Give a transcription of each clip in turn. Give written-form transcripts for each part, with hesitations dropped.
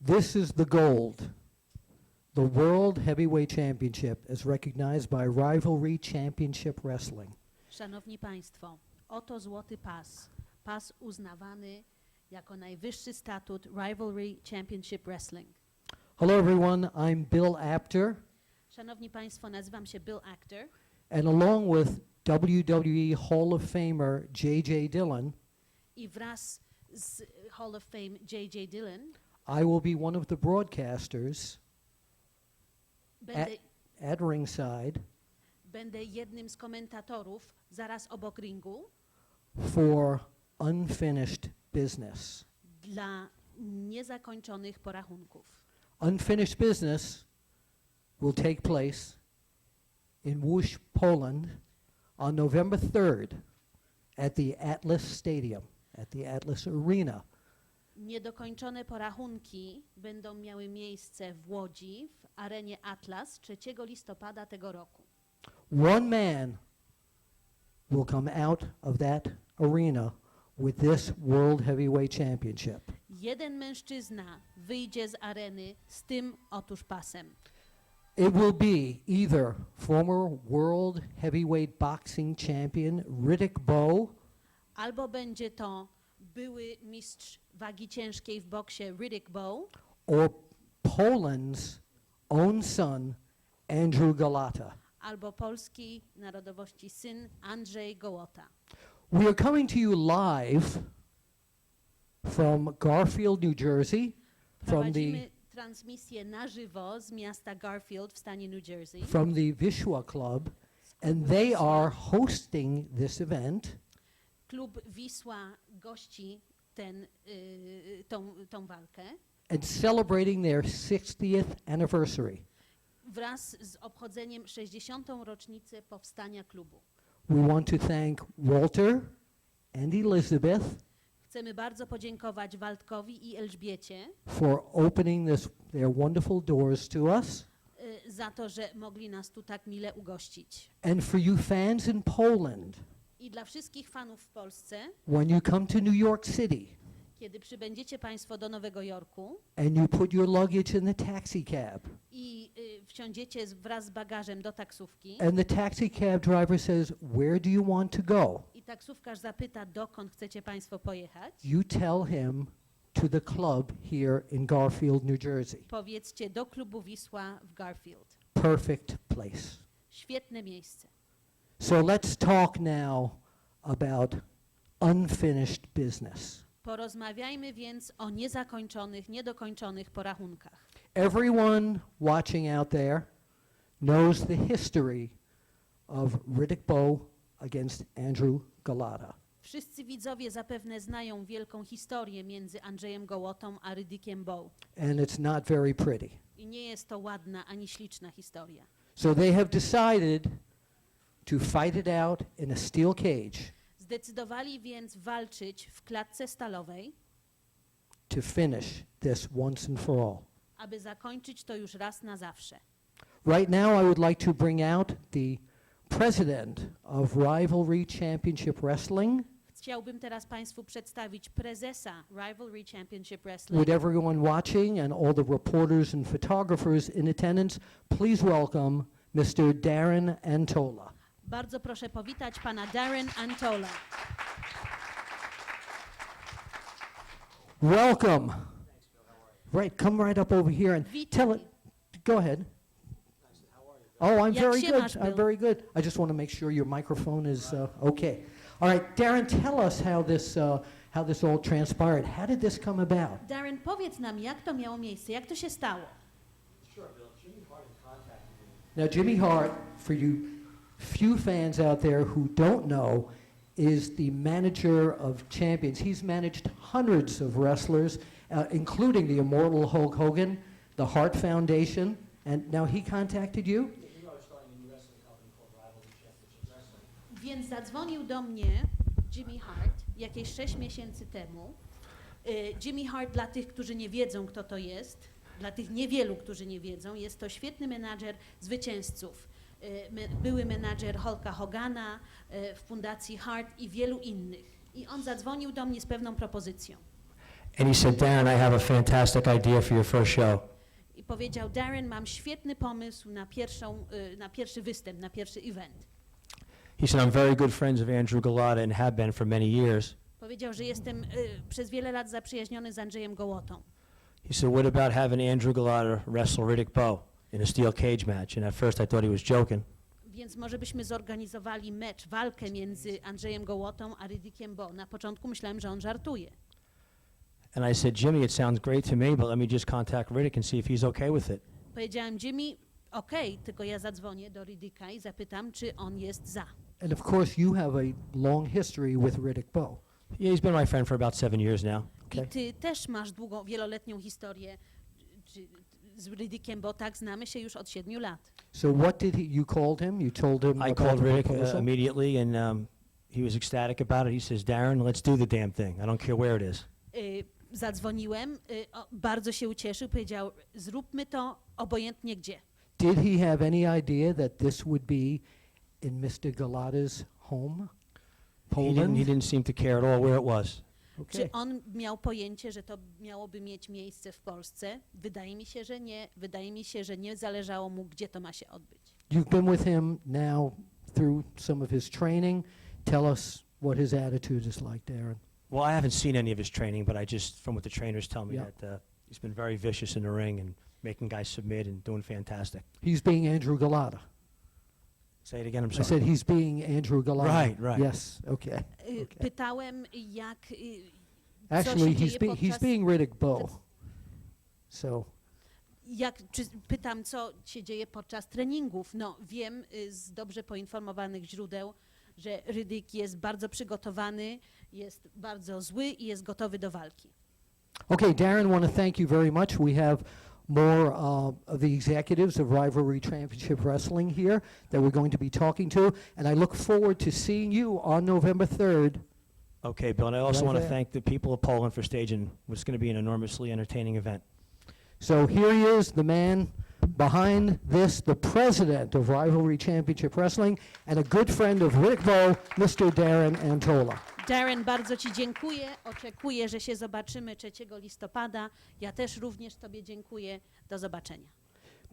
This is the gold. The World Heavyweight Championship is recognized by Rivalry Championship Wrestling. Szanowni Państwo, oto złoty pas. Pas uznawany jako najwyższy statut Rivalry Championship Wrestling. Hello everyone, I'm Bill Apter. Szanowni Państwo, nazywam się Bill Apter. And along with WWE Hall of Famer J.J. Dillon, I wraz z Hall of Fame J.J. Dillon I will be one of the broadcasters będę, at ringside będę jednym z komentatorów zaraz obok ringu for unfinished business. dla niezakończonych porachunków. Unfinished business will take place in Łódź, Poland on November 3rd at the Atlas Stadium, at the Atlas Arena. Niedokończone porachunki będą miały miejsce w Łodzi w arenie Atlas 3 listopada tego roku. One man will come out of that arena with this World Heavyweight Championship. Jeden mężczyzna wyjdzie z areny z tym otóż pasem. It will be either former World Heavyweight Boxing Champion Riddick Bowe Albo będzie to były mistrz wagi ciężkiej w boksie Riddick Bowe, or Poland's own son Andrzej Gołota. albo polskiej narodowości syn Andrzej Gołota. We are coming to you live from Garfield, New Jersey, Prowadzimy transmisję na żywo z miasta Garfield w stanie New Jersey. from the Vishwa Club, and they are hosting this event. Klub Wisła gości tą walkę and celebrating their 60th anniversary. wraz z obchodzeniem 60. rocznicę powstania klubu. We want to thank Walter and Elizabeth Chcemy bardzo podziękować Waldkowi i Elżbiecie for opening their wonderful doors to us, za to, że mogli nas tu tak mile ugościć. and for you fans in Poland. I dla wszystkich fanów w Polsce, When you come to New York City kiedy przybędziecie Państwo do Nowego Jorku and you put your luggage in the taxi cab, i wsiądziecie wraz z bagażem do taksówki and the taxi cab driver says, "Where do you want to go?" i taksówkarz zapyta, dokąd chcecie Państwo pojechać, You tell him to the club here in Garfield, New Jersey. powiedzcie do klubu Wisła w Garfield. Perfect place. Świetne miejsce. So let's talk now about unfinished business. Porozmawiajmy więc o niezakończonych, niedokończonych porachunkach. Everyone watching out there knows the history of Riddick Bowe against Andrzej Gołota. Wszyscy widzowie zapewne znają wielką historię między Andrzejem Gołotą a Riddickiem Bowe. And it's not very pretty. I nie jest to ładna ani śliczna historia. So they have decided to fight it out in a steel cage Zdecydowali więc walczyć w klatce stalowej, to finish this once and for all. aby zakończyć to już raz na zawsze. Right now I would like to bring out the president of Rivalry Championship Wrestling. Chciałbym teraz Państwu przedstawić prezesa Rivalry Championship Wrestling. With everyone watching and all the reporters and photographers in attendance, please welcome Mr. Darren Antola. Bardzo proszę powitać pana Darren Antola. Welcome. Right, come right up over here and tell it. Go ahead. Oh, I'm Jak very się good. masz, I'm Bill? very good. I just want to make sure your microphone is okay. All right, Darren, tell us how this all transpired. How did this come about? Darren, powiedz nam, jak to miało miejsce, jak to się stało? Sure, Bill. Jimmy Hart contacted me. Now, Jimmy Hart, for you few fans out there who don't know, is the manager of champions. He's managed hundreds of wrestlers, including the immortal Hulk Hogan, the Hart Foundation, and now he contacted you? Yeah, he was starting a new wrestling company called Rivalry Championship Wrestling. Więc zadzwonił do mnie Jimmy Hart jakieś 6 miesięcy temu. Jimmy Hart, dla tych, którzy nie wiedzą, kto to jest, dla tych niewielu, którzy nie wiedzą, jest to świetny menadżer zwycięzców. Były menadżer Hulka Hogana w fundacji Hart i wielu innych. I on zadzwonił do mnie z pewną propozycją. And he said, Darren, I have a fantastic idea for your first show. I powiedział: Darren, mam świetny pomysł na pierwszy występ, na pierwszy event. He said, I'm very good friends of Andrew Gołota and have been for many years. Powiedział, że jestem przez wiele lat zaprzyjaźniony z Andrzejem Gołotą. He said, what about having Andrew Gołota wrestle Riddick Bowe in a steel cage match? And at first I thought he was joking. Więc może byśmy zorganizowali walkę między Andrzejem Gołotą a Riddickiem Bowe. Na początku myślałem, że on żartuje. And I said, Jimmy, it sounds great to me, but let me just contact Riddick and see if he's okay with it. Powiedziałem: Jimmy, okej, tylko ja zadzwonię do Riddicka i zapytam, czy on jest za. And of course, you have a long history with Riddick Bowe. Yeah, he's been my friend for about 7 years now. Okay. I ty też masz wieloletnią historię z Riddickiem, bo tak znamy się już od 7 lat. So what did you called him? You told him I about called the Riddick proposal? immediately, and he was ecstatic about it. He says, Darren, let's do the damn thing. I don't care where it is. Zadzwoniłem, bardzo się ucieszył, powiedział: zróbmy to obojętnie gdzie. Did he have any idea that this would be in Mr. Gołata's home? He Poland? didn't seem to care at all where it was. Okay. Czy on miał pojęcie, że to miałoby mieć miejsce w Polsce? Wydaje mi się, że nie. Wydaje mi się, że nie zależało mu, gdzie to ma się odbyć. You've been with him now through some of his training. Tell us what his attitude is like, Darren. Well, I haven't seen any of his training, but I just, from what the trainers tell me, Yeah. that he's been very vicious in the ring and making guys submit and doing fantastic. He's being Andrew Gołota. Say it again, I'm I sorry. said he's being Andrew Gołota. Right, right. Yes, okay. Pytałem, jak Actually, się he's, dzieje he's podczas- being Riddick Bowe. So, pytam, co się dzieje podczas treningów. No, wiem z dobrze poinformowanych źródeł, że Riddick jest bardzo przygotowany, jest bardzo zły i jest gotowy do walki. okay, Darren, want to thank you very much. We have more of the executives of Rivalry Championship Wrestling here that we're going to be talking to, and I look forward to seeing you on November 3rd. Okay, Bill, and I also Right want to there. thank the people of Poland for staging what's going to be an enormously entertaining event. So here he is, the man behind this, the president of Rivalry Championship Wrestling, and a good friend of Riddick Bowe, Mr. Darren Antola. Darren, bardzo Ci dziękuję. Oczekuję, że się zobaczymy 3 listopada. Ja też również Tobie dziękuję. Do zobaczenia.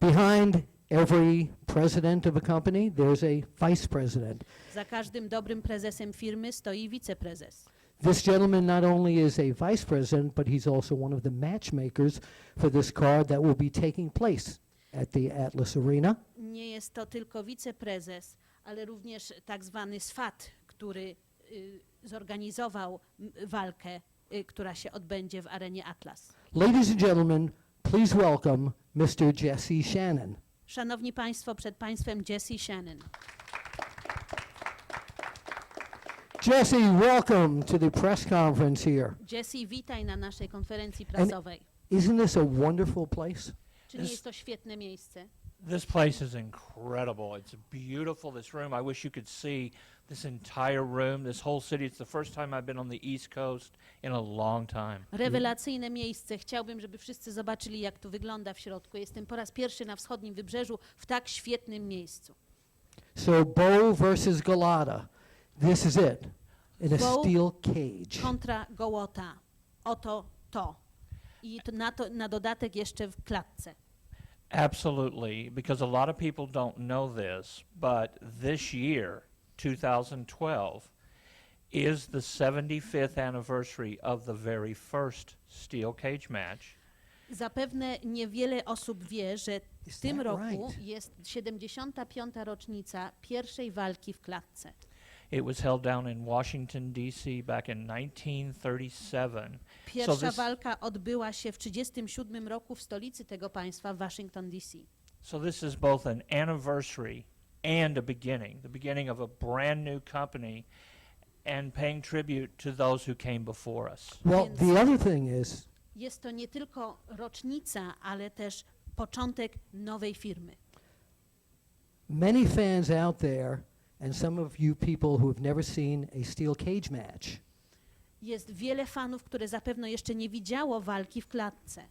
Behind every president of a company, there's a vice president. Za każdym dobrym prezesem firmy stoi wiceprezes. This gentleman not only is a vice president, but he's also one of the matchmakers for this card that will be taking place at the Atlas Arena. Nie jest to tylko wiceprezes, ale również tak zwany swat, który zorganizował walkę, która się odbędzie w arenie Atlas. Ladies and gentlemen, please welcome Mr. Jesse Shannon. Szanowni Państwo, przed Państwem Jesse Shannon. Jesse, welcome to the press conference here. Jesse, witaj na naszej konferencji prasowej. Isn't this a wonderful place? Czy nie jest to świetne miejsce? This place is incredible. It's beautiful, this room. I wish you could see this entire room, this whole city. It's the first time I've been on the East Coast in a long time. Rewelacyjne miejsce. Chciałbym, żeby wszyscy zobaczyli, jak tu wygląda w środku. Jestem po raz pierwszy na wschodnim wybrzeżu w tak świetnym miejscu. So Bowe versus Gołota. This is it. In a Bowe steel cage. Kontra Gołota. Oto to. I to na dodatek jeszcze w klatce. Absolutely, because a lot of people don't know this, but this year, 2012, is the 75th anniversary of the very first steel cage match. Zapewne niewiele osób wie, że w Is tym that roku right? jest 75. rocznica pierwszej walki w klatce. It was held down in Washington, D.C. back in 1937. Pierwsza walka odbyła się w 1937 roku w stolicy tego państwa, w Washington, D.C. So this is both an anniversary and a beginning, the beginning of a brand new company and paying tribute to those who came before us. Well, Więc- the other thing is, Jest to nie tylko rocznica, ale też początek nowej firmy. many fans out there, and some of you people who have never seen a steel cage match, Jest wiele fanów, które zapewne jeszcze nie widziało walki w klatce.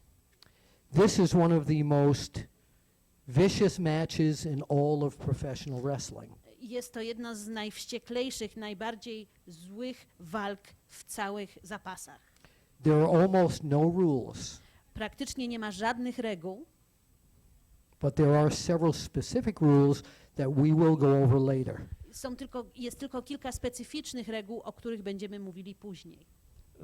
this is one of the most vicious matches in all of professional wrestling. Jest to jedno z najwścieklejszych, najbardziej złych walk w całych zapasach. There are almost no rules, Praktycznie nie ma żadnych reguł, but there are several specific rules that we will go over later. jest tylko kilka specyficznych reguł, o których będziemy mówili później.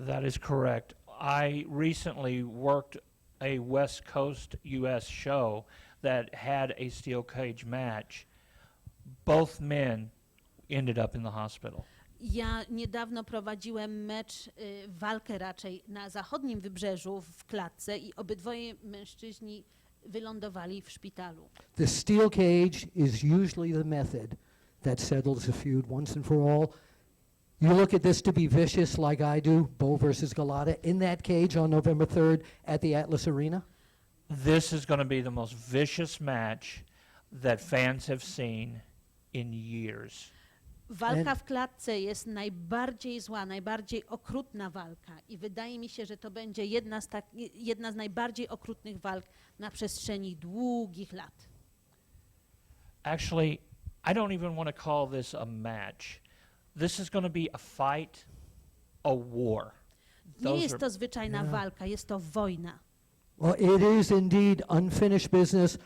That is correct. I recently worked a West Coast U.S. show that had a steel cage match. Both men ended up in the hospital. Ja niedawno prowadziłem mecz, walkę raczej, na zachodnim wybrzeżu w klatce i obydwoje mężczyźni wylądowali w szpitalu. The steel cage is usually the method that settles a feud once and for all. You look at this to be vicious like I do, Bowe versus Gołota, in that cage on November 3rd at the Atlas Arena. This is going to be the most vicious match that fans have seen in years. Walka w klatce jest najbardziej zła, najbardziej okrutna walka i wydaje mi się, że to będzie jedna z najbardziej okrutnych walk na przestrzeni długich lat. Actually, I don't even want to call this a match. This is going to be a fight, a war. Nie jest to zwyczajna walka, jest to wojna. Well, it is indeed unfinished business.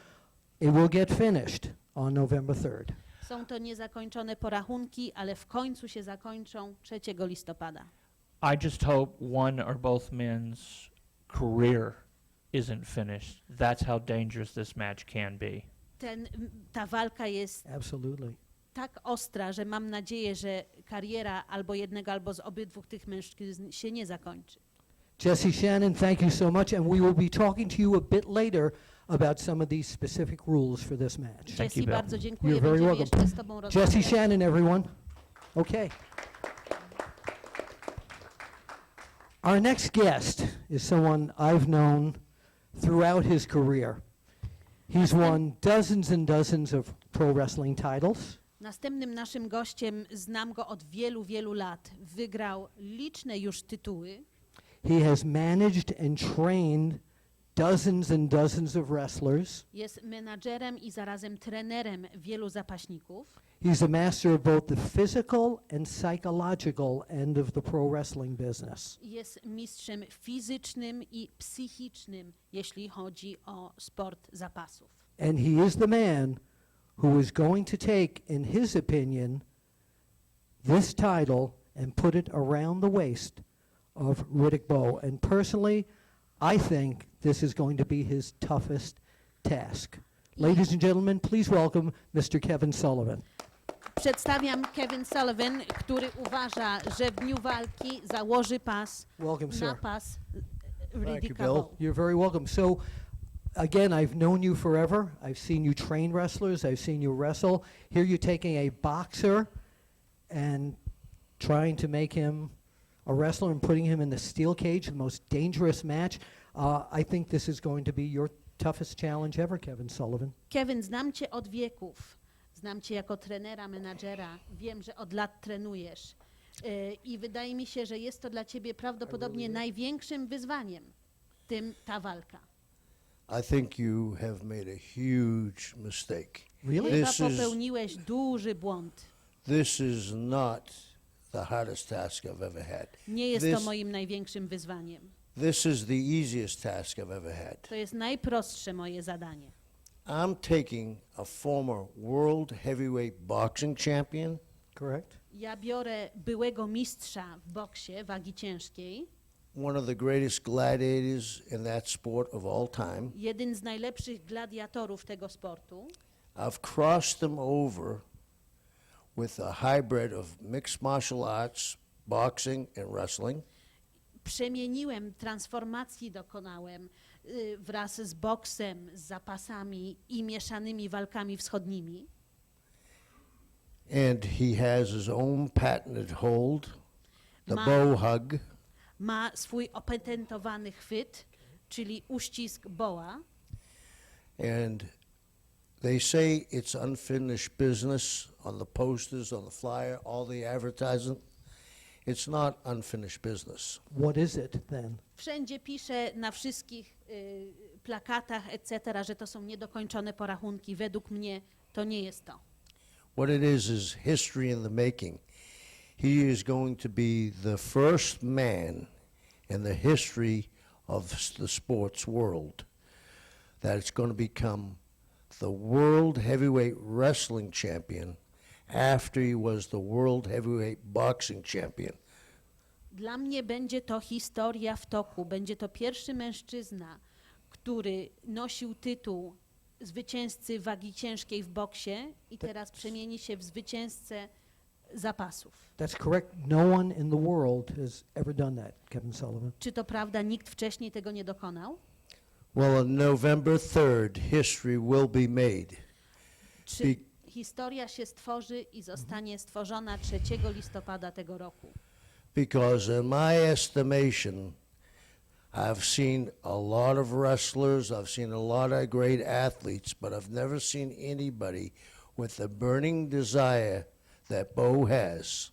It will get finished on November 3rd. Są to niezakończone porachunki, ale w końcu się zakończą 3 listopada. I just hope one or both men's career isn't finished. That's how dangerous this match can be. Ta walka jest Absolutely. tak ostra, że mam nadzieję, że kariera albo jednego, albo z obydwu tych mężczyzn się nie zakończy. Jesse Shannon, thank you so much, and we will be talking to you a bit later about some of these specific rules for this match. Thank you, Jessie, Bill. bardzo dziękuję. You're very Będziemy welcome. jeszcze z tobą Jesse rozmawiać. Shannon, everyone. Okay. Our next guest is someone I've known throughout his career. He's won dozens and dozens of pro wrestling titles. Następnym naszym gościem, znam go od wielu, wielu lat. Wygrał liczne już tytuły. He has managed and trained dozens and dozens of wrestlers. Jest menadżerem i zarazem trenerem wielu zapaśników. He's a master of both the physical and psychological end of the pro wrestling business. Jest mistrzem fizycznym i psychicznym, jeśli chodzi o sport zapasów. And he is the man who is going to take, in his opinion, this title and put it around the waist of Riddick Bowe. And personally, I think this is going to be his toughest task. Ladies and gentlemen, please welcome Mr. Kevin Sullivan. Przedstawiam Kevin Sullivan, który uważa, że w dniu walki założy pas Welcome, na sir. pas you, Riddicka Bill. Bowe. You're very welcome. So, again, I've known you forever. I've seen you train wrestlers. I've seen you wrestle. Here you're taking a boxer and trying to make him a wrestler and putting him in the steel cage, the most dangerous match. I think this is going to be your toughest challenge ever, Kevin Sullivan. Kevin, znam cię od wieków. Znam cię jako trenera, menadżera. Wiem, że od lat trenujesz. I wydaje mi się, że jest to dla ciebie prawdopodobnie największym wyzwaniem, ta walka. I think you have made a huge mistake. Really? Chyba This is- popełniłeś duży błąd. This is not the hardest task I've ever had. Nie jest to This- moim największym wyzwaniem. This is the easiest task I've ever had. To jest najprostsze moje zadanie. I'm taking a former world heavyweight boxing champion, Correct? Ja biorę byłego mistrza w boksie wagi ciężkiej, one of the greatest gladiators in that sport of all time. jeden z najlepszych gladiatorów tego sportu. I've crossed them over with a hybrid of mixed martial arts, boxing and wrestling. Przemieniłem, transformacji dokonałem wraz z boksem, z zapasami i mieszanymi walkami wschodnimi. And he has his own patented hold, the Ma- bow hug. Ma swój opatentowany chwyt, czyli uścisk Bowa. And they say it's unfinished business on the posters, on the flyer, all the advertising. It's not unfinished business. What is it then? Wszędzie pisze na wszystkich plakatach, etc., że to są niedokończone porachunki. Według mnie to nie jest to. What it is history in the making. He is going to be the first man in the history of the sports world, that it's going to become the world heavyweight wrestling champion after he was the world heavyweight boxing champion. Dla mnie będzie to historia w toku. Będzie to pierwszy mężczyzna, który nosił tytuł zwycięzcy wagi ciężkiej w boksie i teraz przemieni się w zwycięzcę zapasów. That's correct. No one in the world has ever done that, Kevin Sullivan. Czy to prawda, nikt wcześniej tego nie dokonał? Well, on November 3rd, history will be made. Czy historia się stworzy i zostanie stworzona 3 listopada tego roku? Because in my estimation, I've seen a lot of wrestlers, I've seen a lot of great athletes, but I've never seen anybody with the burning desire that Bo has.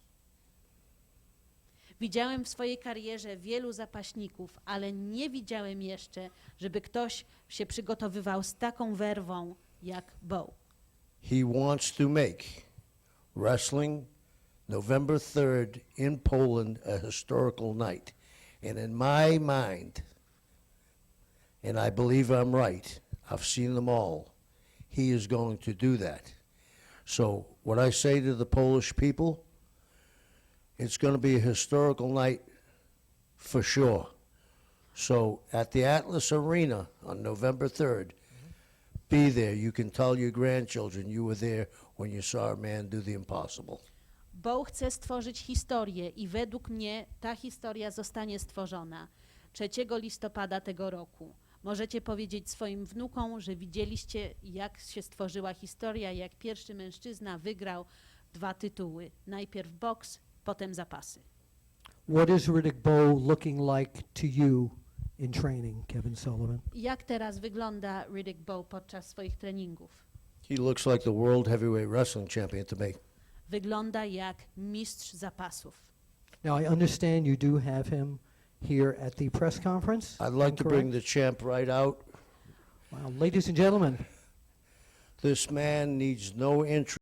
Widziałem w swojej karierze wielu zapaśników, ale nie widziałem jeszcze, żeby ktoś się przygotowywał z taką werwą jak Bo. He wants to make wrestling November 3rd in Poland a historical night. And in my mind, and I believe I'm right, I've seen them all, he is going to do that. So what I say to the Polish people, it's going to be a historical night for sure. So at the Atlas Arena on November 3rd, be there. You can tell your grandchildren you were there when you saw a man do the impossible. Bo chce stworzyć historię i według mnie ta historia zostanie stworzona 3 listopada tego roku. Możecie powiedzieć swoim wnukom, że widzieliście, jak się stworzyła historia, jak pierwszy mężczyzna wygrał 2 tytuły. Najpierw boks, potem zapasy. What is Riddick Bowe looking like to you in training, Kevin Sullivan? Jak teraz wygląda Riddick Bowe podczas swoich treningów? He looks like the world heavyweight wrestling champion to me. Wygląda jak mistrz zapasów. Now, I understand you do have him here at the press conference. I'd like I'm to bring correct? the champ right out. Wow, ladies and gentlemen, This man needs no entry.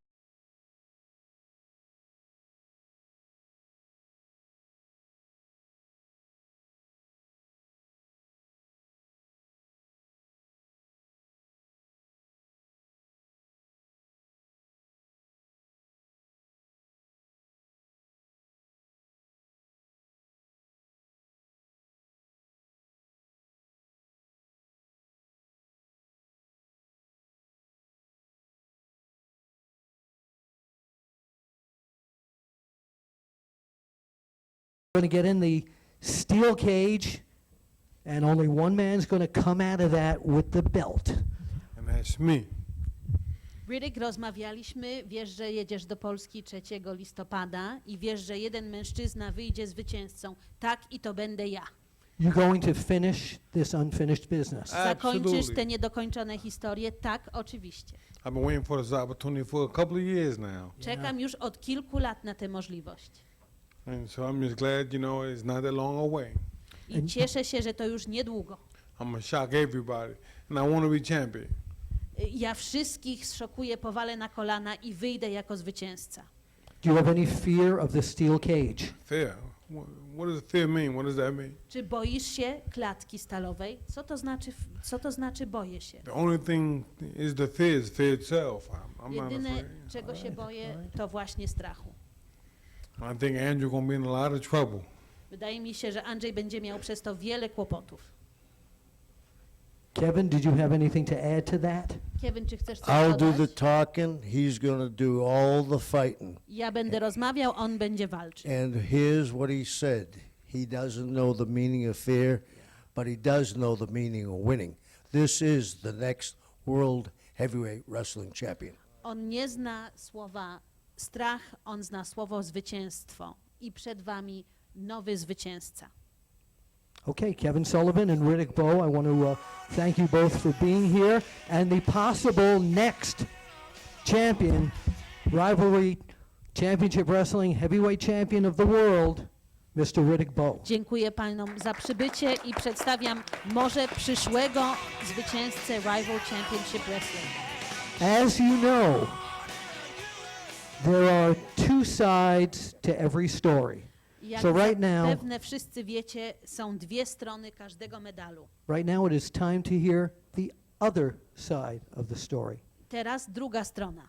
going to get in the steel cage, and only one man's going to come out of that with the belt. And that's me. Riddick, rozmawialiśmy, wiesz, że jedziesz do Polski 3 listopada i wiesz, że jeden mężczyzna wyjdzie zwycięzcą. Tak, i to będę ja. You're going to finish this unfinished business. Zakończysz Absolutely. te niedokończone historie? Tak, oczywiście. I've been waiting for this opportunity for a couple of years now. Czekam już od kilku lat na tę możliwość. And so I'm just glad, you know, it's not that long away. I cieszę się, że to już niedługo. I'm going to shock everybody. And I want to be champion. Ja wszystkich zszokuję, powalę na kolana i wyjdę jako zwycięzca. Do you have any fear of the steel cage? Fear. What does fear mean? What does that mean? Czy boisz się klatki stalowej? Co to znaczy boję się? The only thing is the fear itself. I'm not Jedyne, afraid. czego się boję, to właśnie strachu. I think Andrew going to be in a lot of trouble. Wydaje mi się, że Andrzej będzie miał przez to wiele kłopotów. Kevin, did you have anything to add to that? Kevin, czy chcesz coś I'll do the dodać? talking, he's going to do all the fighting. Ja będę rozmawiał, on będzie walczył. And here's what he said. He doesn't know the meaning of fear, but he does know the meaning of winning. This is the next world heavyweight wrestling champion. On nie zna słowa strach, on zna słowo zwycięstwo. I przed wami nowy zwycięzca. Okay, Kevin Sullivan and Riddick Bowe, I want to thank you both for being here. And the possible next champion, rivalry championship wrestling heavyweight champion of the world, Mr. Riddick Bowe. Dziękuję panom za przybycie i przedstawiam może przyszłego zwycięzcę Rival Championship Wrestling. As you know, there are two sides to every story. Jak So right now- zapewne wszyscy wiecie, są dwie strony każdego medalu. Right now it is time to hear the other side of the story. Teraz druga strona.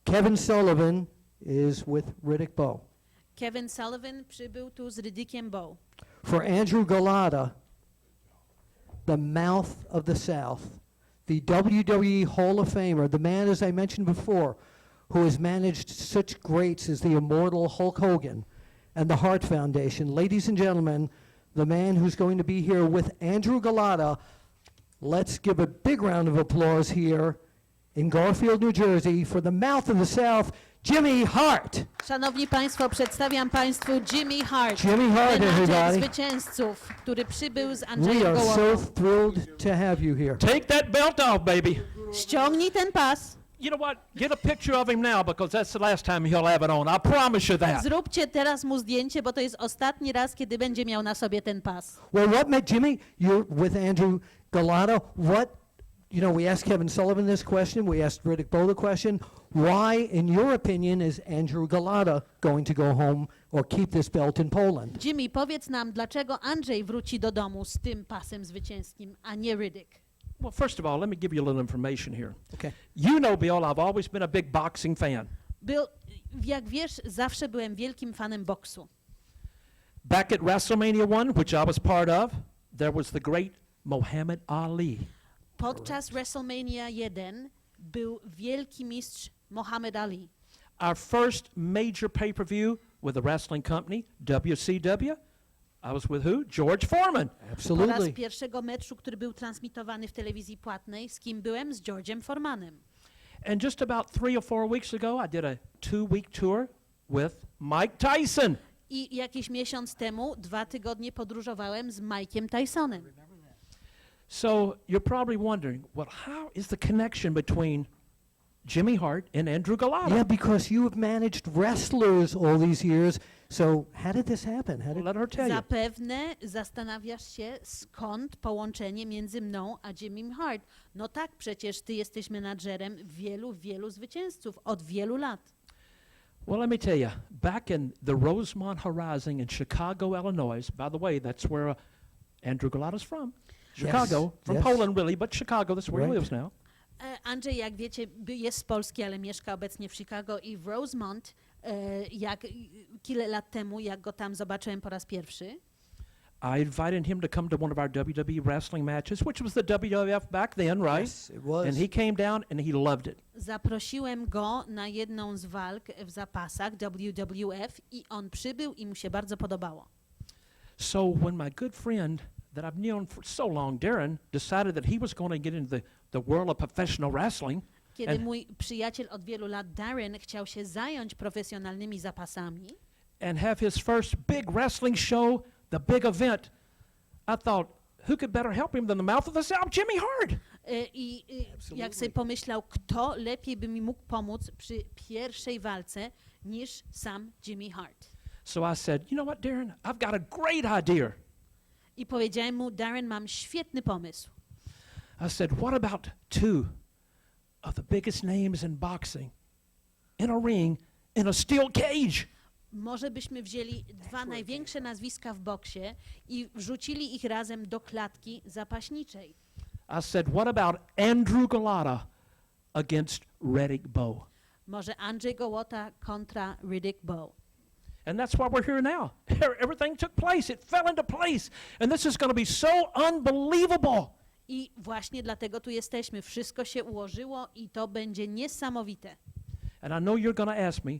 Kevin Sullivan is with Riddick Bowe. Kevin Sullivan przybył tu z Riddickiem Bowe. For Andrew Gołota, the mouth of the South, the WWE Hall of Famer, the man, as I mentioned before, who has managed such greats as the immortal Hulk Hogan and the Hart Foundation. Ladies and gentlemen, the man who's going to be here with Andrew Gołota. Let's give a big round of applause here in Garfield, New Jersey, for the mouth of the South, Jimmy Hart. Szanowni Państwo, przedstawiam Państwu Jimmy Hart, Jimmy Hart, menadżer everybody. zwycięzców, który przybył z We Andrzejem are so Gołotą. thrilled to have you here. Take that belt off, baby. Ściągnij ten pas. You know what? Get a picture of him now because that's the last time he'll have it on. I promise you that. Zróbcie teraz mu zdjęcie, bo to jest ostatni raz, kiedy będzie miał na sobie ten pas. Well, what made Jimmy, you're with Andrew Gołota, we asked Kevin Sullivan this question, we asked Riddick Bowe the question, why, in your opinion, is Andrew Gołota going to go home or keep this belt in Poland? Jimmy, powiedz nam, dlaczego Andrzej wróci do domu z tym pasem zwycięskim, a nie Riddick? Well, first of all, let me give you a little information here. Okay. You know, Bill, I've always been a big boxing fan. Bill, jak wiesz, zawsze byłem wielkim fanem boksu. Back at WrestleMania 1, which I was part of, there was the great Muhammad Ali. Podczas WrestleMania 1 był wielki mistrz Muhammad Ali. Our first major pay-per-view with a wrestling company, WCW, I was with who? George Foreman. Po raz Absolutely. pierwszego meczu, który był transmitowany w telewizji płatnej, z kim byłem? Z George'em Foremanem. And just about 3 or 4 weeks ago, I did a 2-week tour with Mike Tyson. I jakiś miesiąc temu, 2 tygodnie podróżowałem z Mike'iem Tysonem. So you're probably wondering, well, how is the connection between Jimmy Hart and Andrew Gołota? Yeah, because you have managed wrestlers all these years. So how did this happen? How Well, did let her tell you. Zapewne zastanawiasz się, skąd połączenie między mną a Jimmym Hart. No tak, przecież ty jesteś menadżerem wielu zwycięzców od wielu lat. Well, let me tell you, back in the Rosemont Horizon in Chicago, Illinois, by the way, that's where Andrew Gołota's from. Chicago, from yes. Poland really, but Chicago, that's where he Right. lives now. Andrzej, jak wiecie, jest z Polski, ale mieszka obecnie w Chicago i w Rosemont, kilka lat temu, jak go tam zobaczyłem po raz pierwszy. I invited him to come to one of our WWE wrestling matches, which was the WWF back then, right? Yes, it was. And he came down and he loved it. Zaprosiłem go na jedną z walk w zapasach WWF i on przybył i mu się bardzo podobało. So when my good friend that I've known for so long, Darren, decided that he was going to get into the world of professional wrestling, Kiedy And- mój przyjaciel od wielu lat, Darren, chciał się zająć profesjonalnymi zapasami and have his first big wrestling show, the big event, I thought, who could better help him than the mouth of the South, Jimmy Hart? jak sobie pomyślał, kto lepiej by mi mógł pomóc przy pierwszej walce niż sam Jimmy Hart. So I said, you know what, Darren, I've got a great idea. I powiedziałem mu, Darren, mam świetny pomysł. I said, what about 2 of the biggest names in boxing in a ring in a steel cage? Może byśmy wzięli 2 największe nazwiska w boksie i wrzucili ich razem do klatki zapaśniczej. I said, what about Andrew Gołota against Riddick Bowe? Może Andrzej Gołota kontra Riddick Bowe. And that's why we're here now. Everything took place. It fell into place. And this is going to be so unbelievable. I właśnie dlatego tu jesteśmy. Wszystko się ułożyło i to będzie niesamowite. And I know you're going to ask me,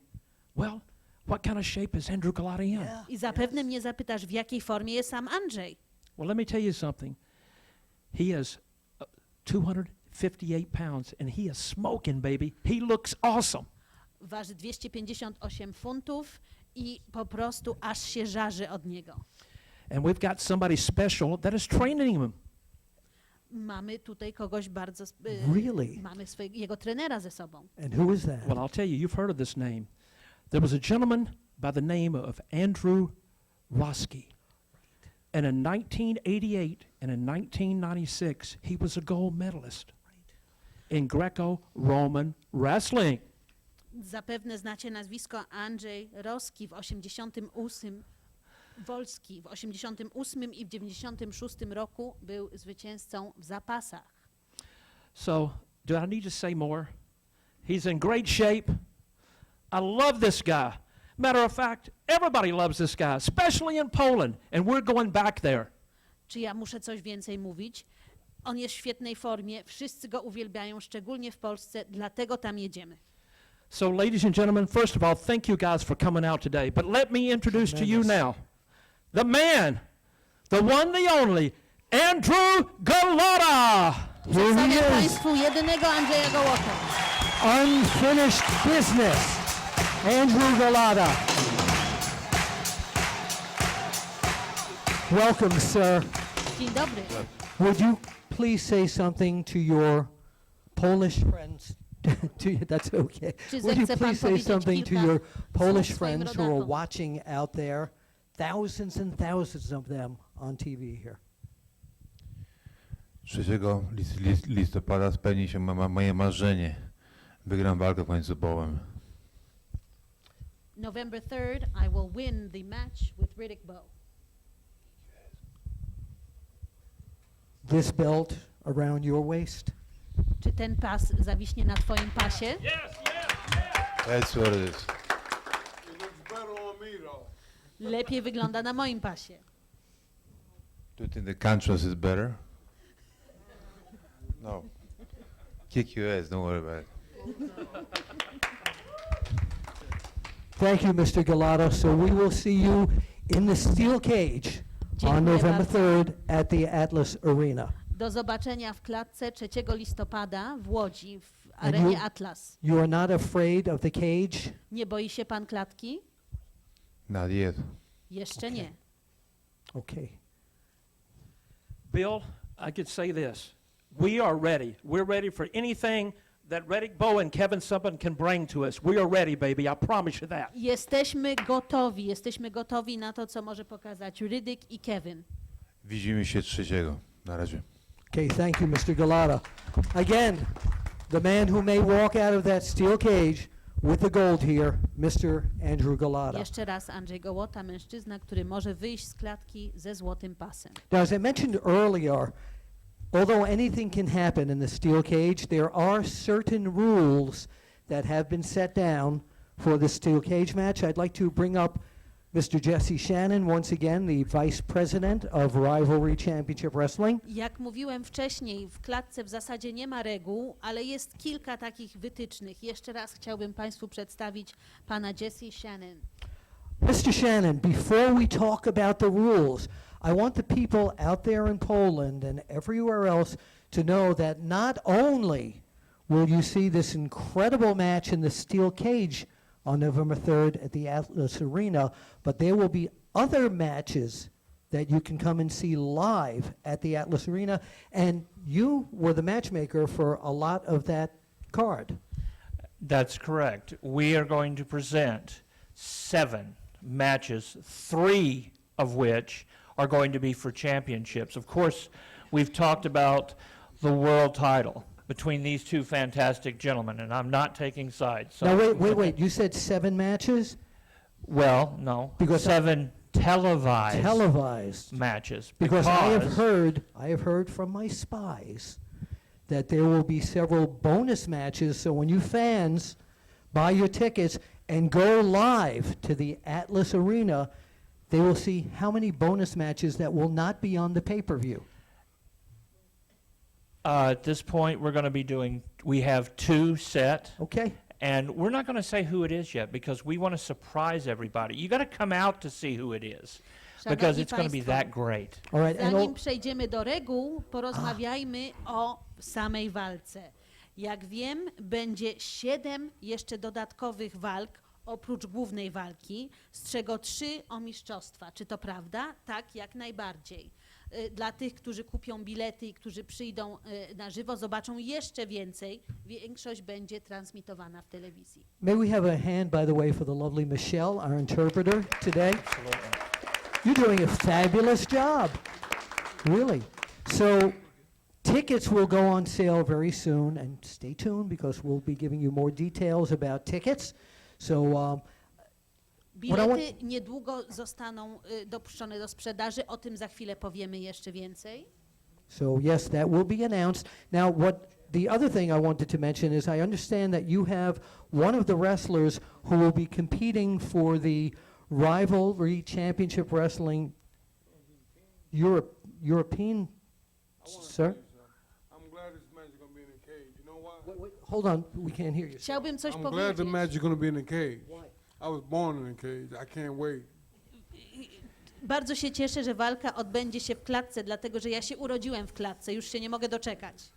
well, what kind of shape is Andrew Gołota in? I zapewne mnie zapytasz, w jakiej formie jest sam Andrzej. Well, let me tell you something. He is 258 pounds, and he is smoking, baby. He looks awesome. Waży 258 funtów i po prostu aż się żarzy od niego. And we've got somebody special that is training him. Mamy tutaj kogoś bardzo... Really? Mamy jego trenera ze sobą. And who is that? Well, I'll tell you, you've heard of this name. There was a gentleman by the name of Andrew Roski. And in 1988 and in 1996, he was a gold medalist in Greco-Roman wrestling. Zapewne znacie nazwisko Andrzej Roski w 88 Wolski w 88 i w 96 roku był zwycięzcą w zapasach. So, do I need to say more? He's in great shape. I love this guy. Matter of fact, everybody loves this guy, especially in Poland, and we're going back there. Czy ja muszę coś więcej mówić? On jest w świetnej formie, wszyscy go uwielbiają, szczególnie w Polsce, dlatego tam jedziemy. So, ladies and gentlemen, first of all, thank you guys for coming out today. But let me introduce to you now the man, the one, the only, Andrzej Gołota. Here he Przedstawiam is, Państwu jedynego Andrzeja Gołotę. unfinished business. Andrzej Gołota. Welcome, sir. Dzień dobry. Would you please say something to your Polish friends? To you, that's okay. Czy Would you zechce pan please say powiedzieć something to kilka your Polish słów swoim friends who are rodakom? watching out there? Thousands and thousands of them on TV here. 3 listopada spełni się moje marzenie. Wygram walkę pomiędzy November 3rd, I will win the match with Riddick Bowe. This belt around your waist? Czy ten pas zawiśnie na twoim pasie? That's what it is. It looks better on me though. Lepiej wygląda na moim pasie. Do you think the contrast is better? No. Kick your ass, don't worry about it. Thank you, Mr. Gołota. So we will see you in the steel cage on Dziękuję November bardzo. 3rd at the Atlas Arena. Do zobaczenia w klatce 3 listopada w Łodzi w And arenie you- Atlas. You are not afraid of the cage? Nie boi się pan klatki? Not yet. Jeszcze nie. Okay. Bill, I could say this. We are ready. We're ready for anything that Riddick Bowe and Kevin Sumpen can bring to us. We are ready, baby. I promise you that. Jesteśmy gotowi na to, co może pokazać Riddick i Kevin. Widzimy się 3. Na razie. Okay, thank you, Mr. Gołota. Again, the man who may walk out of that steel cage with the gold here, Mr. Andrzej Gołota. Jeszcze raz Andrzej Gołota, mężczyzna, który może wyjść z klatki ze złotym pasem. Now, as I mentioned earlier, although anything can happen in the steel cage, there are certain rules that have been set down for the steel cage match. I'd like to bring up Mr. Jesse Shannon, once again, the Vice President of Rivalry Championship Wrestling. Jak mówiłem wcześniej, w klatce w zasadzie nie ma reguł, ale jest kilka takich wytycznych. Jeszcze raz chciałbym Państwu przedstawić pana Jesse Shannon. Mr. Shannon, before we talk about the rules, I want the people out there in Poland and everywhere else to know that not only will you see this incredible match in the steel cage on November 3rd at the Atlas Arena, but there will be other matches that you can come and see live at the Atlas Arena, and you were the matchmaker for a lot of that card. That's correct. We are going to present 7 matches, 3 of which are going to be for championships. Of course, we've talked about the world title between these 2 fantastic gentlemen, and I'm not taking sides. So Now, wait. You said 7 matches? Well, no, Because 7 televised Televised. matches. Because I have heard from my spies that there will be several bonus matches, so when you fans buy your tickets and go live to the Atlas Arena, they will see how many bonus matches that will not be on the pay-per-view. At this point, we have 2 set, Okay? and we're not going to say who it is yet because we want to surprise everybody. You got to come out to see who it is because Szanowni it's going to be Państwo, that great. All right. And zanim przejdziemy do reguł, porozmawiajmy o samej walce. Jak wiem, będzie 7 jeszcze dodatkowych walk oprócz głównej walki, z czego 3 o mistrzostwa. Czy to prawda? Tak, jak najbardziej. Dla tych, którzy kupią bilety i którzy przyjdą na żywo, zobaczą jeszcze więcej. Większość będzie transmitowana w telewizji. may we have a hand, by the way, for the lovely Michelle, our interpreter today. You're doing a fabulous job. Really. So tickets will go on sale very soon, and stay tuned because we'll be giving you more details about tickets. So Bilety niedługo zostaną dopuszczone do sprzedaży, o tym za chwilę powiemy jeszcze więcej. So yes, that will be announced. Now, the other thing I wanted to mention is I understand that you have one of the wrestlers who will be competing for the Rivalry Championship Wrestling European, sir? I'm glad this match is going to be in a cage. You know why? Wait, hold on, we can't hear you. Chciałbym coś I'm glad powiedzieć. the match is going to be in a cage. I was born in a cage. I can't wait. Bardzo się cieszę, że walka odbędzie się w klatce, dlatego że ja się urodziłem w klatce, już się nie mogę doczekać.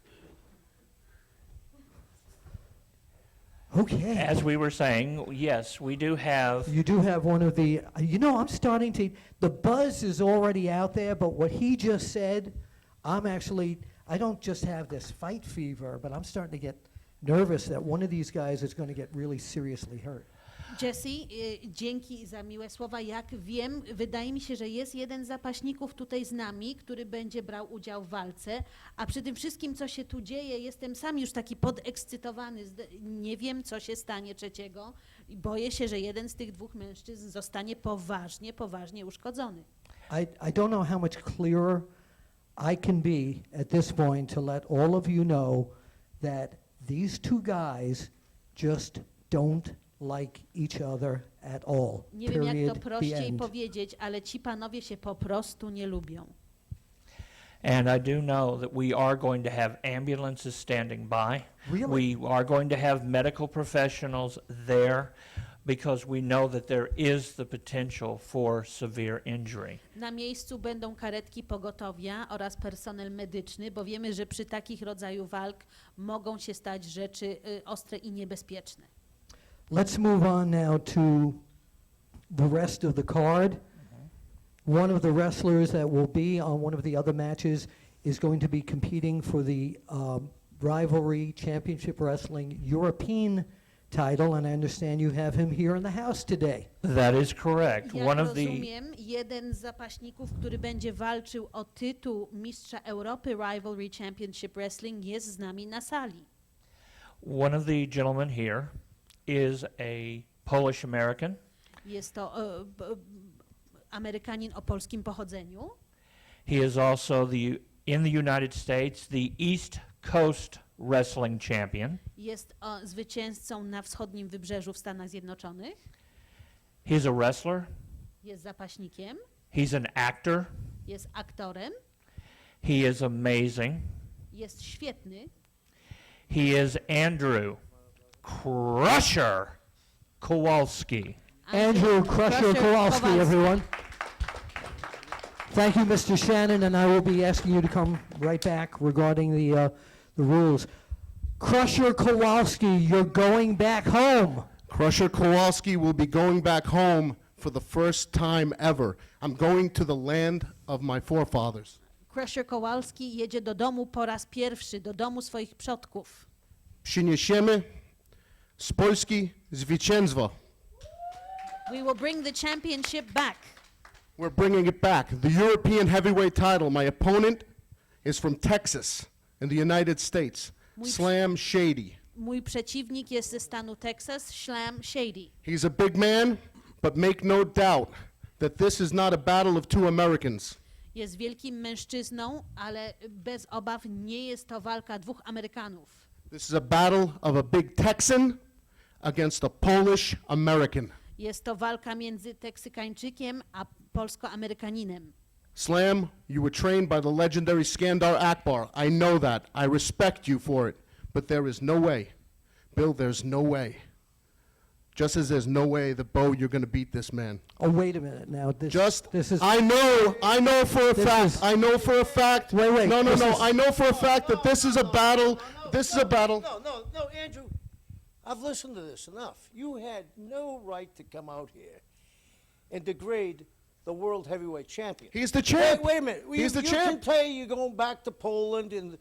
Okay. As we were saying, yes, we do have You do have one of the, I'm starting to, the buzz is already out there, but what he just said, I don't just have this fight fever, but I'm starting to get nervous that one of these guys is going to get really seriously hurt. Jesse, dzięki za miłe słowa. Jak wiem, wydaje mi się, że jest jeden z zapaśników tutaj z nami, który będzie brał udział w walce, a przy tym wszystkim, co się tu dzieje, jestem sam już taki podekscytowany. Nie wiem, co się stanie trzeciego i boję się, że jeden z tych dwóch mężczyzn zostanie poważnie uszkodzony. I don't know how much clearer I can be at this point to let all of you know that these two guys just don't like each other at all. Nie wiem, jak to Period. The prościej end. powiedzieć, ale ci panowie się po prostu nie lubią. And I do know that we are going to have ambulances standing by. Really? We are going to have medical professionals there because we know that there is the potential for severe injury. Na miejscu będą karetki pogotowia oraz personel medyczny, bo wiemy, że przy takich rodzaju walk mogą się stać rzeczy ostre i niebezpieczne. Let's move on now to the rest of the card. One of the wrestlers that will be on one of the other matches is going to be competing for the Rivalry Championship Wrestling European title, and I understand you have him here in the house today. That is correct. Jak One of the rozumiem, jeden z zapaśników, który będzie walczył o tytuł mistrza Europy Rivalry Championship Wrestling, jest z nami na sali. one of the gentlemen here is a Polish American. Jest to Amerykanin o polskim pochodzeniu. He is also in the United States the East Coast Wrestling Champion. Jest zwycięzcą na wschodnim wybrzeżu w Stanach Zjednoczonych. He's a wrestler. Jest zapaśnikiem. He's an actor. Jest aktorem. He is amazing. Jest świetny. He is Andrew Crusher Kowalski. Andrew Crusher Kowalski, everyone. Thank you, Mr. Shannon, and I will be asking you to come right back regarding the rules. Crusher Kowalski, you're going back home. Crusher Kowalski will be going back home for the first time ever. I'm going to the land of my forefathers. Crusher Kowalski jedzie do domu po raz pierwszy, do domu swoich przodków. Przyniesiemy z Polski zwycięstwo. We will bring the championship back. We're bringing it back. The European heavyweight title. My opponent is from Texas in the United States. Slam Shady. Mój przeciwnik jest ze stanu Texas, Slam Shady. He's a big man, but make no doubt that this is not a battle of two Americans. Jest wielkim mężczyzną, ale bez obaw nie jest to walka dwóch Amerykanów. This is a battle of a big Texan against a Polish American. Jest to walka między Teksykańczykiem a Polsko-Amerykaninem. Slam, you were trained by the legendary Skandar Akbar. I know that. I respect you for it. But there is no way, Bill, there's no way. Just as there's no way that, Bo, you're going to beat this man. Oh, wait a minute now. This is. I know for a This fact. is- I know for a fact. Wait, No, this is- I know for a fact that this is a battle. This is a battle. No, Andrew, I've listened to this enough. You had no right to come out here and degrade the world heavyweight champion. He's the champ. Wait a minute. He's the You champ. can tell you're going back to Poland and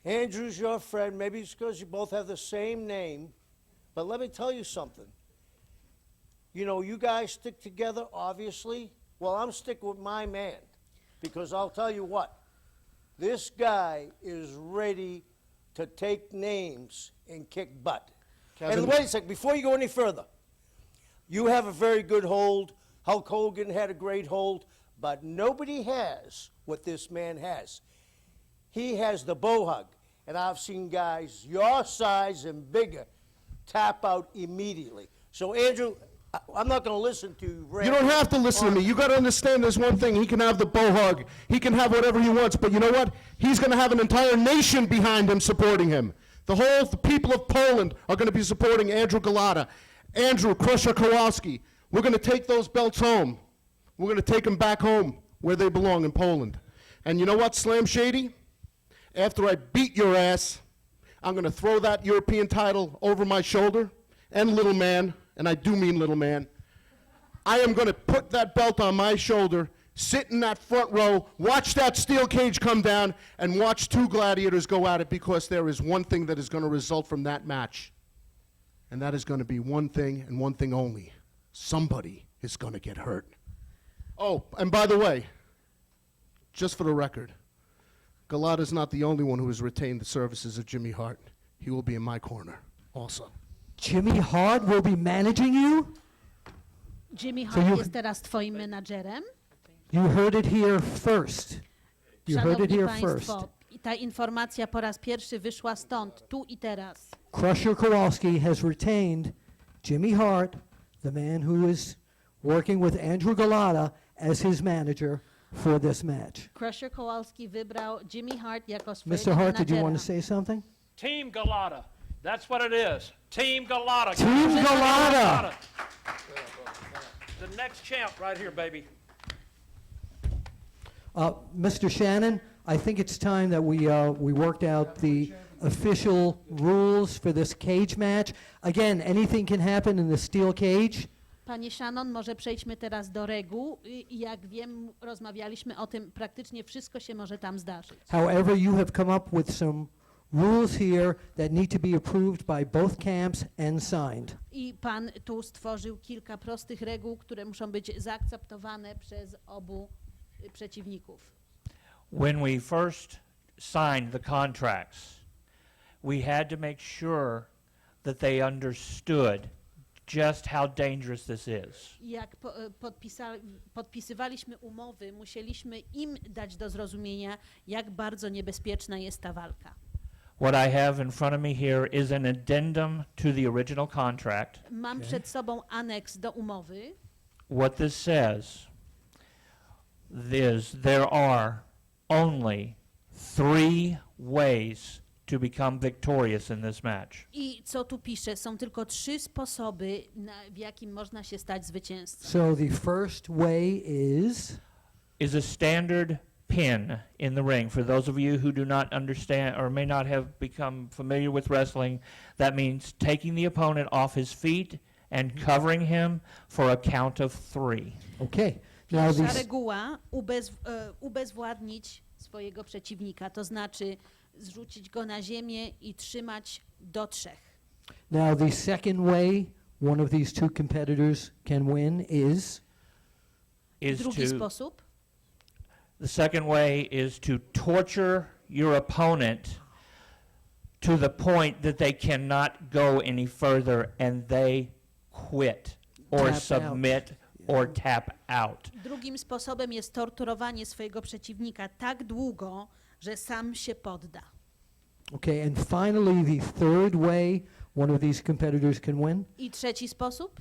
Andrew's your friend. Maybe it's because you both have the same name. But let me tell you something. You know, you guys stick together, obviously. Well, I'm sticking with my man. Because I'll tell you what. This guy is ready to take names and kick butt. Kevin. And wait a second, before you go any further. You have a very good hold. Hulk Hogan had a great hold, but nobody has what this man has. He has the bow hug, and I've seen guys your size and bigger tap out immediately. So, Andrew, I'm not going to listen to you. You don't have to listen to me. You got to understand there's one thing. He can have the bow hug. He can have whatever he wants. But you know what? He's going to have an entire nation behind him supporting him. The people of Poland are going to be supporting Andrew Gołota, Andrew Crusher Kowalski. We're going to take those belts home. We're going to take them back home where they belong in Poland. And you know what, Slam Shady? After I beat your ass, I'm going to throw that European title over my shoulder, and little man, and I do mean little man, I am going to put that belt on my shoulder, sit in that front row, watch that steel cage come down, and watch two gladiators go at it, because there is one thing that is going to result from that match. And that is going to be one thing and one thing only. Somebody is going to get hurt. Oh, and by the way, just for the record, Gołota's not the only one who has retained the services of Jimmy Hart. He will be in my corner also. Jimmy Hart will be managing you? Jimmy So Hart you- jest teraz twoim menadżerem. You heard it here first. You heard it Szanowni here first. Państwo, i ta informacja po raz pierwszy wyszła stąd, tu i teraz. Crusher Kowalski has retained Jimmy Hart, the man who is working with Andrew Gołota as his manager for this match. Crusher Kowalski wybrał Jimmy Hart jako swojego Mr. Hart, did you want to menadżera. say something? Team Gołota. That's what it is. Team Gołota. Team Gołota. The next champ right here, baby. Mr. Shannon, I think it's time that we worked out the official rules for this cage match. Again, anything can happen in the steel cage. Panie Shannon, może przejdźmy teraz do reguł. I jak wiem, rozmawialiśmy o tym, praktycznie wszystko się może tam zdarzyć. However, you have come up with some rules here that need to be approved by both camps and signed. I pan tu stworzył kilka prostych reguł, które muszą być zaakceptowane przez obu przeciwników. When we first signed the contracts, we had to make sure that they understood just how dangerous this is. Jak podpisywaliśmy umowy, musieliśmy im dać do zrozumienia, jak bardzo niebezpieczna jest ta walka. What I have in front of me here is an addendum to the original contract. Mam przed sobą aneks do umowy. What this says is there are only 3 ways to become victorious in this match. I co tu pisze? Są tylko 3 sposoby, w jakim można się stać zwycięzcą. So the first way Is a standard pin in the ring. For those of you who do not understand or may not have become familiar with wrestling, that means taking the opponent off his feet and covering him for a count of 3. okay. Now Pierwsza these reguła ubezwładnić swojego przeciwnika, to znaczy zrzucić go na ziemię i trzymać do 3. Now the second way one of these two competitors can win is Drugi sposób The second way is to torture your opponent to the point that they cannot go any further and they quit or Tap out. submit or tap out. Drugim sposobem jest torturowanie swojego przeciwnika tak długo, że sam się podda. okay, and finally the third way one of these competitors can win I trzeci sposób?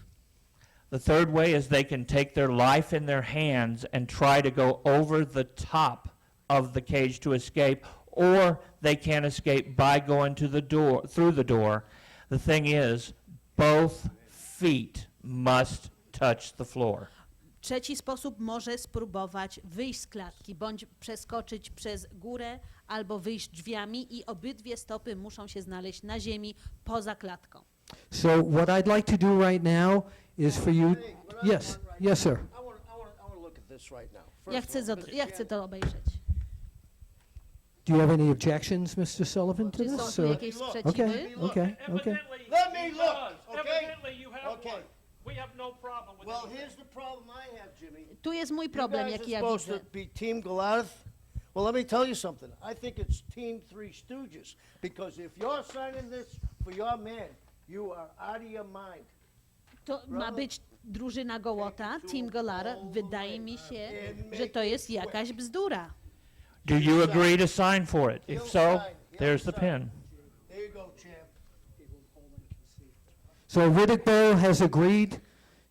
The third way is they can take their life in their hands and try to go over the top of the cage to escape, or they can't escape by going to the door, through the door. The thing is, both feet must touch the floor. Trzeci sposób może spróbować wyjść z klatki, bądź przeskoczyć przez górę, albo wyjść drzwiami i obydwie stopy muszą się znaleźć na ziemi poza klatką. so what I'd like to do right now is for you yes yes sir I want to look at this right now. Ja chcę to obejrzeć. do you have any objections Mr. Sullivan to Czy są this tu or jakieś sprzeciwy? okay okay Let me look, okay? Evidently you have Okay. one. We have no problem with Well, it. here's the problem I have, Jimmy. Tu jest mój You problem, guys jaki are ja supposed widzę. to be Team Gołota. Well, let me tell you something. I think it's Team Three Stooges, because if you're signing this for your man, you are out of your mind. To ma być drużyna Gołota, Team Gołota, wydaje mi się, że to jest jakaś bzdura. Do you agree to sign for it? If so, there's the pin. There you go, champ. So Riddick Bowe has agreed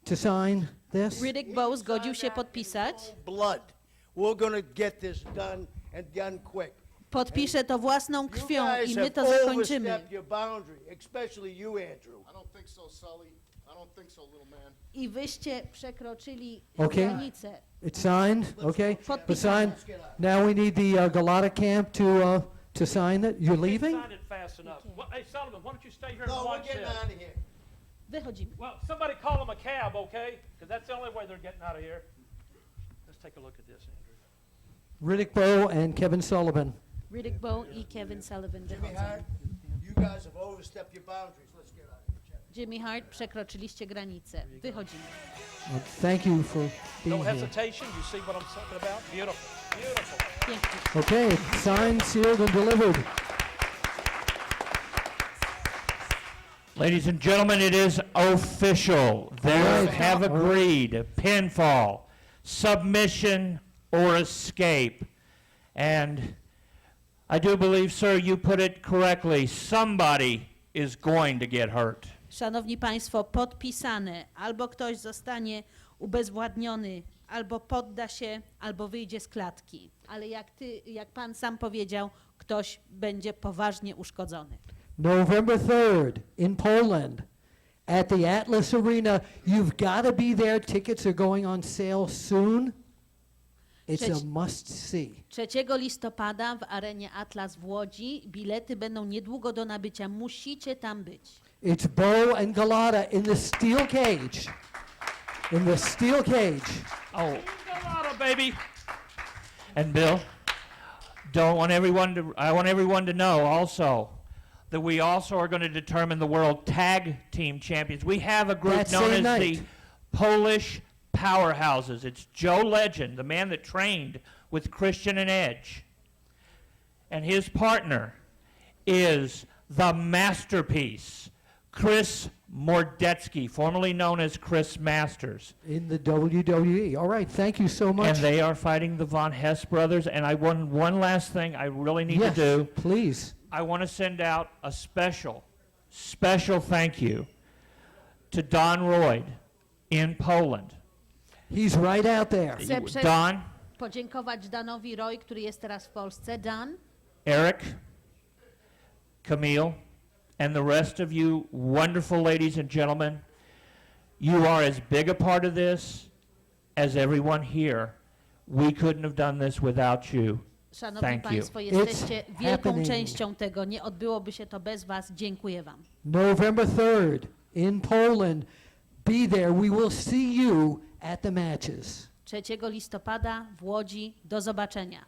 to sign this? Riddick Bowe zgodził się podpisać. Blood. We're gonna get this done and done quick. Podpisze to własną You krwią guys i my have to zakończymy. overstepped your boundary, especially you, Andrew. I don't think so, Sully. I don't think so, little man. I wyście przekroczyli Okay. granicę. It's signed, okay? It's Podpisane. signed. Now we need the Galata camp to sign it. You're leaving? Sign it fast enough. Well, hey, Sullivan, why don't you stay here No, and we're watch getting this? out of here. Wychodzimy. Well, somebody call them a cab, okay? Because that's the only way they're getting out of here. Let's take a look at this, Andrew. Riddick Bowe and Kevin Sullivan. Riddick Bowe i Kevin Sullivan Jimmy wychodzą. Hart, you guys have overstepped your boundaries. Let's get out of here, champ. Jimmy Hart, przekroczyliście granicę. Wychodzimy. Well, thank you for No being here. hesitation. You see what I'm talking about? Beautiful. Beautiful. Pięknie. Okay, signed, sealed, and delivered. Ladies and gentlemen, it is official. They right. have All right. agreed. Pinfall, submission, or escape. And I do believe, sir, you put it correctly. Somebody is going to get hurt. Szanowni Państwo, podpisane. Albo ktoś zostanie ubezwładniony, albo podda się, albo wyjdzie z klatki. Ale jak pan sam powiedział, ktoś będzie poważnie uszkodzony. November 3rd in Poland at the Atlas Arena. You've got to be there. Tickets are going on sale soon. It's a must see. 3 listopada w arenie Atlas w Łodzi. Bilety będą niedługo do nabycia. Musicie tam być. It's Bowe and Galata in the steel cage. In the steel cage. Oh, Colorado, baby. And Bill, I want everyone to know also that we also are going to determine the world tag team champions. We have a group That known same as night. the Polish Powerhouses. It's Joe Legend, the man that trained with Christian and Edge. And his partner is the masterpiece, Chris Mordecki, formerly known as Chris Masters. In the WWE. All right, thank you so much. And they are fighting the Von Hess brothers. And I want one last thing I really need yes, to do. please. I want to send out a special thank you to Don Royd in Poland. He's right out there. Chcę Don, podziękować Danowi Roy, który jest teraz w Polsce. Dan, Eric, Camille, and the rest of you wonderful ladies and gentlemen. You are as big a part of this as everyone here. We couldn't have done this without you. szanowni Thank you. Państwo, jesteście It's wielką happening. częścią tego. Nie odbyłoby się to bez was. Dziękuję wam. November 3rd in Poland. Be there. We will see you at the matches. 3 listopada w Łodzi. Do zobaczenia.